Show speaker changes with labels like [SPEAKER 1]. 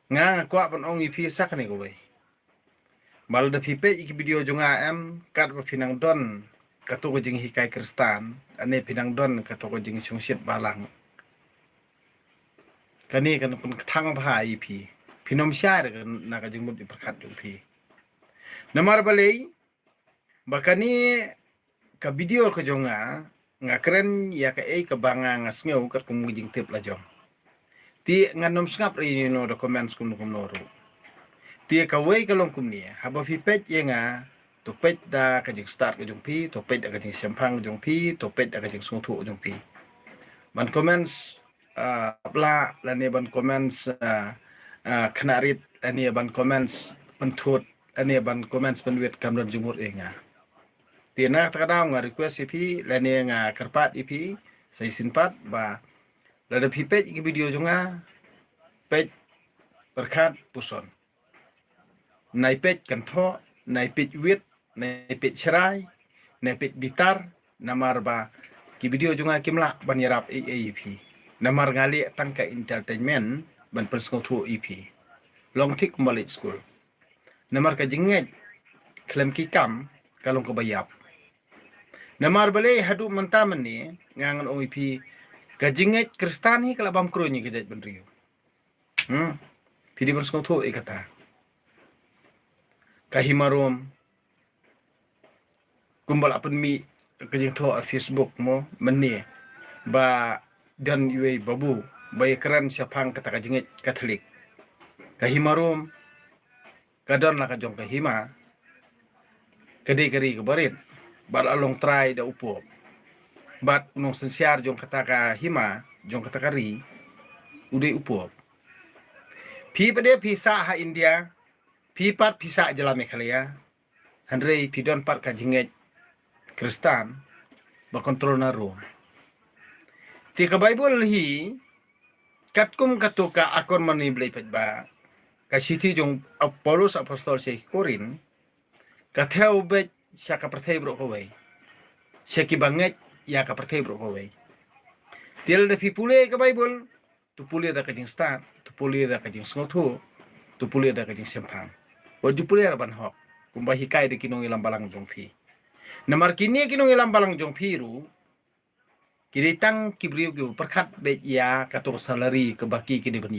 [SPEAKER 1] nga kwa pan ong ipi sak ni ko bay bal da pipe iki video jonga em kat ba pinang don kato ko jing hikai kristan ane pinang don kato ko jing sungsit balang kani kan pun thang bha ipi pinom syar kan na ka jing mut perkat jong pi namar balei bakani ka video ka jonga nga keren ya ka ka banga nga sngew kat kum jing tip la jong ti nganom skap ri no documents kum noro ti ka wei ka long kum ni haba fi pet ye nga to pet da ka jing start ka jong pi to pet da ka jing sempang jong pi to pet da ka jing sung thu jong pi ban comments bla la ne ban comments knarit ani ban comments penthut ani ban comments penwet kamran jumhur nga tina takadaw nga request ipi la ne nga karpat ipi sai sinpat ba la da pi page iki video jonga page perkat puson nai page kan tho nai page wit nai page serai nai page bitar namar ba ki video jonga kimla ban yarap ep namar ngali tangka entertainment ban persco thu ep long thik college school namar ka jinget klem ki kam kalong ko bayap namar bale hadu mentamen ni ngangan ong ep ka jinget kristan hi kala bam kroni ke jaj ban riu pidi persco thu ikata kahimarom kumbal apen mi kajing tho Facebook mo menni ba dan yue babu bay keren siapang kata kajinget Katolik kahimarom kadon la kajong kahima kadi kari kebarit bal along try da upo bat nong sensiar jong kata kahima jong kata kari ude upo pi pade pisa ha India pi pat pisa jela Meghalaya handrei pidon pat kajinget Kristan ba kontrol na ro ti ka Bible hi katkum katuka akon mani blay pet ba ka siti jong Paulus apostol si Korin ka theo bet siya ka pertay bro ko way siya ki banget ya ka pertay bro ko way til da pipule ka Bible tu pule da kajing stat tu pule da kajing sngotu tu pule da kajing sempang o ju pule ban hok kumba hikai de kinong ilang balang jong pi namar kini kinong ilang balang jong piru kini tang kibriu perkat bet ya kato salary ke baki kini benyo